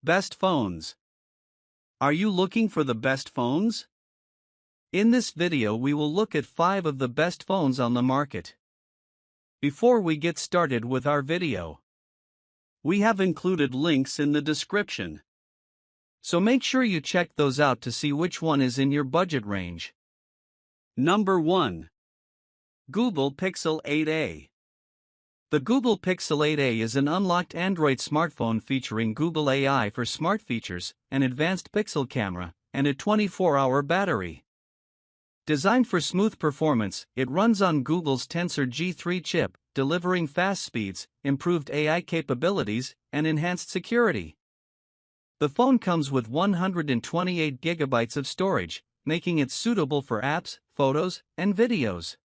Best phones. Are you looking for the best phones? In this video we will look at 5 of the best phones on the market. Before we get started with our video, we have included links in the description. So make sure you check those out to see which one is in your budget range. Number 1. Google Pixel 8a. The Google Pixel 8a is an unlocked Android smartphone featuring Google AI for smart features, an advanced pixel camera, and a 24-hour battery. Designed for smooth performance, it runs on Google's Tensor G3 chip, delivering fast speeds, improved AI capabilities, and enhanced security. The phone comes with 128 GB of storage, making it suitable for apps, photos, and videos.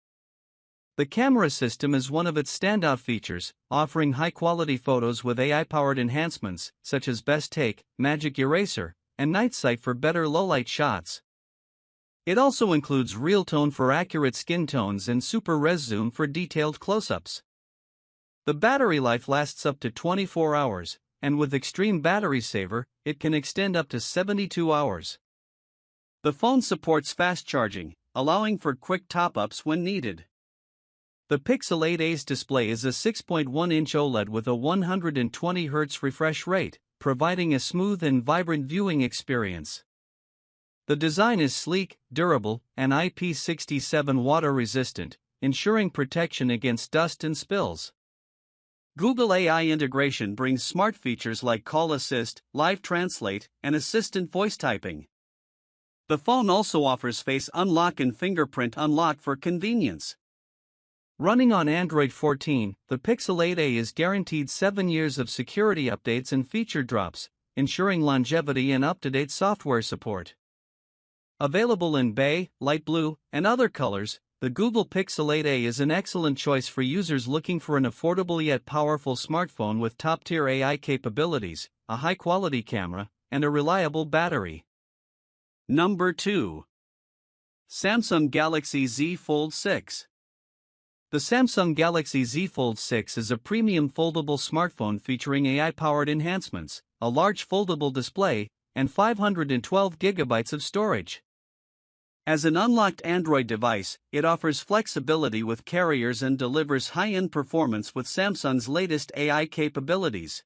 The camera system is one of its standout features, offering high-quality photos with AI-powered enhancements, such as Best Take, Magic Eraser, and Night Sight for better low-light shots. It also includes Real Tone for accurate skin tones and Super Res Zoom for detailed close-ups. The battery life lasts up to 24 hours, and with Extreme Battery Saver, it can extend up to 72 hours. The phone supports fast charging, allowing for quick top-ups when needed. The Pixel 8a's display is a 6.1-inch OLED with a 120 Hz refresh rate, providing a smooth and vibrant viewing experience. The design is sleek, durable, and IP67 water-resistant, ensuring protection against dust and spills. Google AI integration brings smart features like Call Assist, Live Translate, and Assistant voice typing. The phone also offers Face Unlock and Fingerprint Unlock for convenience. Running on Android 14, the Pixel 8a is guaranteed 7 years of security updates and feature drops, ensuring longevity and up-to-date software support. Available in bay, light blue, and other colors, the Google Pixel 8a is an excellent choice for users looking for an affordable yet powerful smartphone with top-tier AI capabilities, a high-quality camera, and a reliable battery. Number 2. Samsung Galaxy Z Fold 6. The Samsung Galaxy Z Fold 6 is a premium foldable smartphone featuring AI-powered enhancements, a large foldable display, and 512 GB of storage. As an unlocked Android device, it offers flexibility with carriers and delivers high-end performance with Samsung's latest AI capabilities.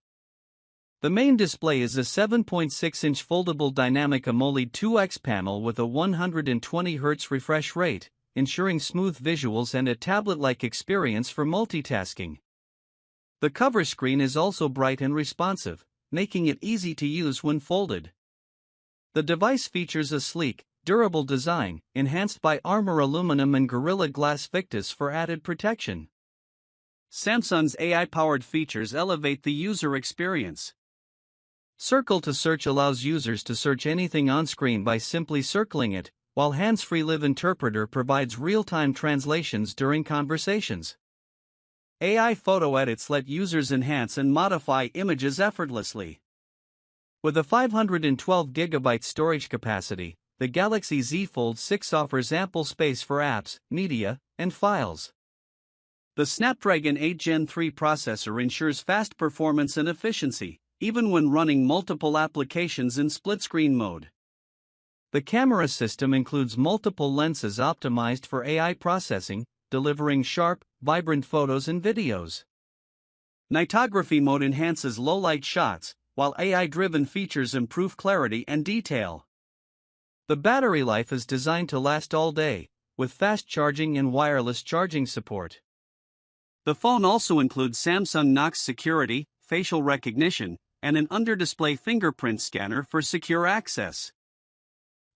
The main display is a 7.6-inch foldable dynamic AMOLED 2X panel with a 120 Hz refresh rate, ensuring smooth visuals and a tablet-like experience for multitasking. The cover screen is also bright and responsive, making it easy to use when folded. The device features a sleek, durable design, enhanced by Armor Aluminum and Gorilla Glass Victus for added protection. Samsung's AI-powered features elevate the user experience. Circle to Search allows users to search anything on screen by simply circling it, while Hands-Free Live Interpreter provides real-time translations during conversations. AI photo edits let users enhance and modify images effortlessly. With a 512 GB storage capacity, the Galaxy Z Fold 6 offers ample space for apps, media, and files. The Snapdragon 8 Gen 3 processor ensures fast performance and efficiency, even when running multiple applications in split-screen mode. The camera system includes multiple lenses optimized for AI processing, delivering sharp, vibrant photos and videos. Nightography mode enhances low-light shots, while AI-driven features improve clarity and detail. The battery life is designed to last all day, with fast charging and wireless charging support. The phone also includes Samsung Knox security, facial recognition, and an under-display fingerprint scanner for secure access.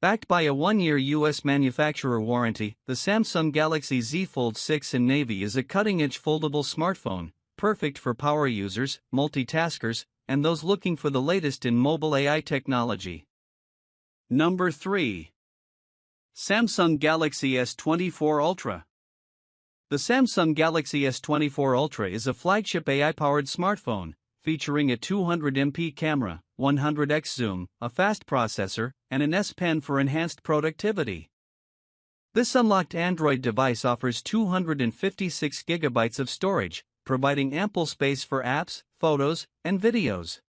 Backed by a 1-year U.S. manufacturer warranty, the Samsung Galaxy Z Fold 6 in navy is a cutting-edge foldable smartphone, perfect for power users, multitaskers, and those looking for the latest in mobile AI technology. Number 3. Samsung Galaxy S24 Ultra. The Samsung Galaxy S24 Ultra is a flagship AI-powered smartphone, featuring a 200MP camera, 100x zoom, a fast processor, and an S Pen for enhanced productivity. This unlocked Android device offers 256 GB of storage, providing ample space for apps, photos, and videos.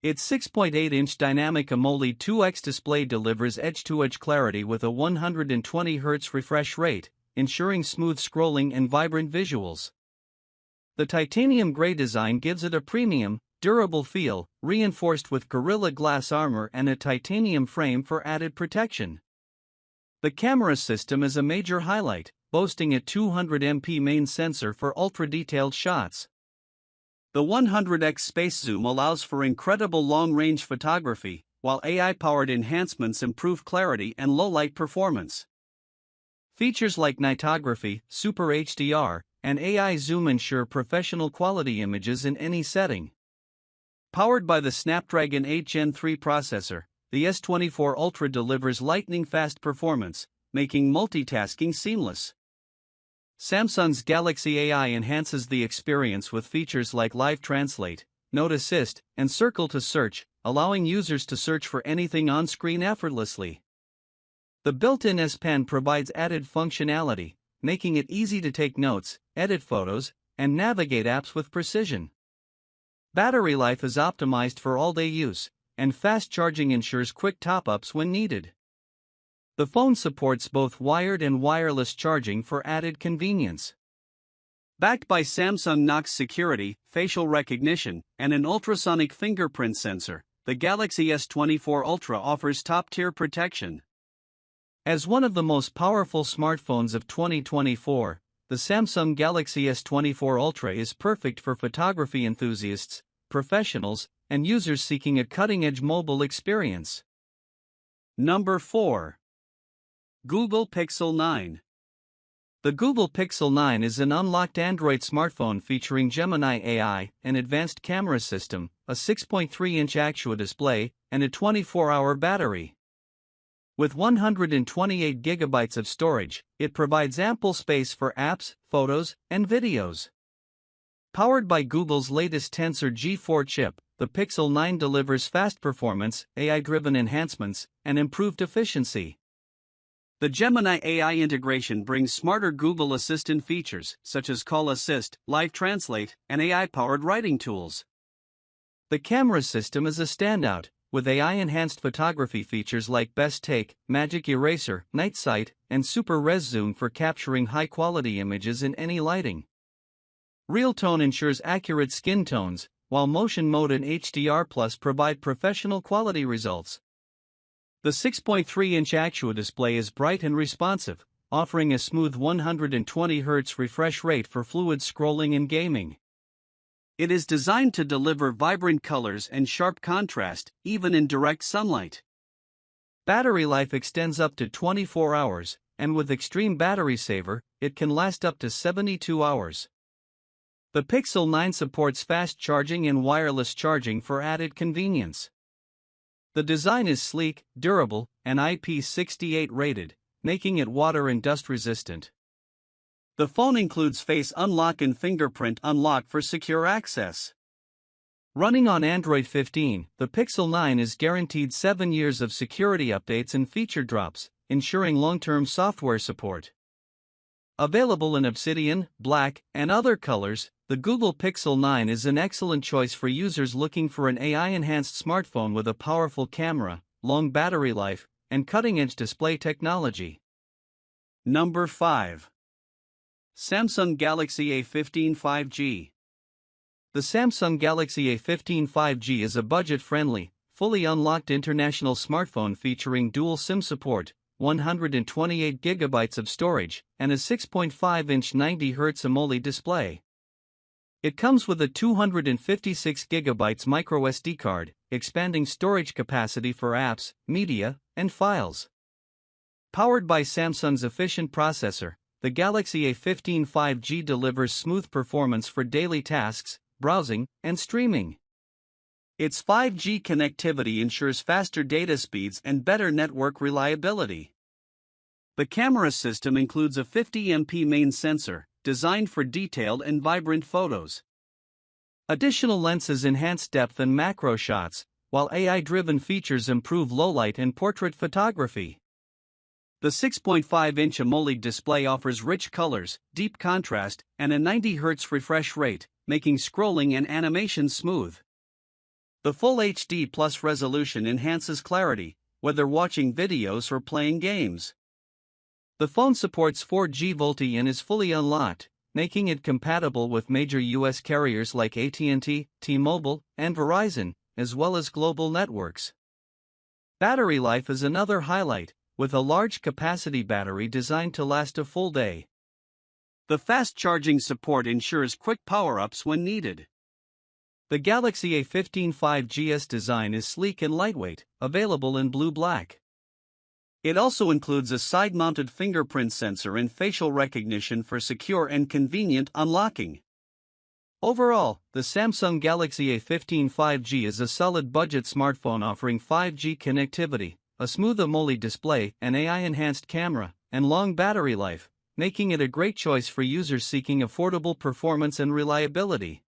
Its 6.8-inch dynamic AMOLED 2X display delivers edge-to-edge clarity with a 120 Hz refresh rate, ensuring smooth scrolling and vibrant visuals. The titanium gray design gives it a premium, durable feel, reinforced with Gorilla Glass armor and a titanium frame for added protection. The camera system is a major highlight, boasting a 200MP main sensor for ultra-detailed shots. The 100x space zoom allows for incredible long-range photography, while AI-powered enhancements improve clarity and low-light performance. Features like nightography, Super HDR, and AI zoom ensure professional quality images in any setting. Powered by the Snapdragon 8 Gen 3 processor, the S24 Ultra delivers lightning-fast performance, making multitasking seamless. Samsung's Galaxy AI enhances the experience with features like Live Translate, Note Assist, and Circle to Search, allowing users to search for anything on screen effortlessly. The built-in S Pen provides added functionality, making it easy to take notes, edit photos, and navigate apps with precision. Battery life is optimized for all-day use, and fast charging ensures quick top-ups when needed. The phone supports both wired and wireless charging for added convenience. Backed by Samsung Knox security, facial recognition, and an ultrasonic fingerprint sensor, the Galaxy S24 Ultra offers top-tier protection. As one of the most powerful smartphones of 2024, the Samsung Galaxy S24 Ultra is perfect for photography enthusiasts, professionals, and users seeking a cutting-edge mobile experience. Number 4. Google Pixel 9. The Google Pixel 9 is an unlocked Android smartphone featuring Gemini AI, an advanced camera system, a 6.3-inch Actua display, and a 24-hour battery. With 128 GB of storage, it provides ample space for apps, photos, and videos. Powered by Google's latest Tensor G4 chip, the Pixel 9 delivers fast performance, AI-driven enhancements, and improved efficiency. The Gemini AI integration brings smarter Google Assistant features, such as Call Assist, Live Translate, and AI-powered writing tools. The camera system is a standout, with AI-enhanced photography features like Best Take, Magic Eraser, Night Sight, and Super Res Zoom for capturing high-quality images in any lighting. Real Tone ensures accurate skin tones, while Motion Mode and HDR Plus provide professional quality results. The 6.3-inch Actua display is bright and responsive, offering a smooth 120 Hz refresh rate for fluid scrolling and gaming. It is designed to deliver vibrant colors and sharp contrast, even in direct sunlight. Battery life extends up to 24 hours, and with Extreme Battery Saver, it can last up to 72 hours. The Pixel 9 supports fast charging and wireless charging for added convenience. The design is sleek, durable, and IP68 rated, making it water and dust resistant. The phone includes Face Unlock and Fingerprint Unlock for secure access. Running on Android 15, the Pixel 9 is guaranteed 7 years of security updates and feature drops, ensuring long-term software support. Available in Obsidian, Black, and other colors, the Google Pixel 9 is an excellent choice for users looking for an AI-enhanced smartphone with a powerful camera, long battery life, and cutting-edge display technology. Number 5. Samsung Galaxy A15 5G. The Samsung Galaxy A15 5G is a budget-friendly, fully unlocked international smartphone featuring dual SIM support, 128 GB of storage, and a 6.5-inch 90 Hz AMOLED display. It comes with a 256 GB microSD card, expanding storage capacity for apps, media, and files. Powered by Samsung's efficient processor, the Galaxy A15 5G delivers smooth performance for daily tasks, browsing, and streaming. Its 5G connectivity ensures faster data speeds and better network reliability. The camera system includes a 50MP main sensor, designed for detailed and vibrant photos. Additional lenses enhance depth and macro shots, while AI-driven features improve low-light and portrait photography. The 6.5-inch AMOLED display offers rich colors, deep contrast, and a 90 Hz refresh rate, making scrolling and animation smooth. The Full HD Plus resolution enhances clarity, whether watching videos or playing games. The phone supports 4G VoLTE and is fully unlocked, making it compatible with major US carriers like AT&T, T-Mobile, and Verizon, as well as global networks. Battery life is another highlight, with a large capacity battery designed to last a full day. The fast charging support ensures quick power-ups when needed. The Galaxy A15 5G's design is sleek and lightweight, available in blue-black. It also includes a side-mounted fingerprint sensor and facial recognition for secure and convenient unlocking. Overall, the Samsung Galaxy A15 5G is a solid budget smartphone offering 5G connectivity, a smooth AMOLED display, an AI-enhanced camera, and long battery life, making it a great choice for users seeking affordable performance and reliability.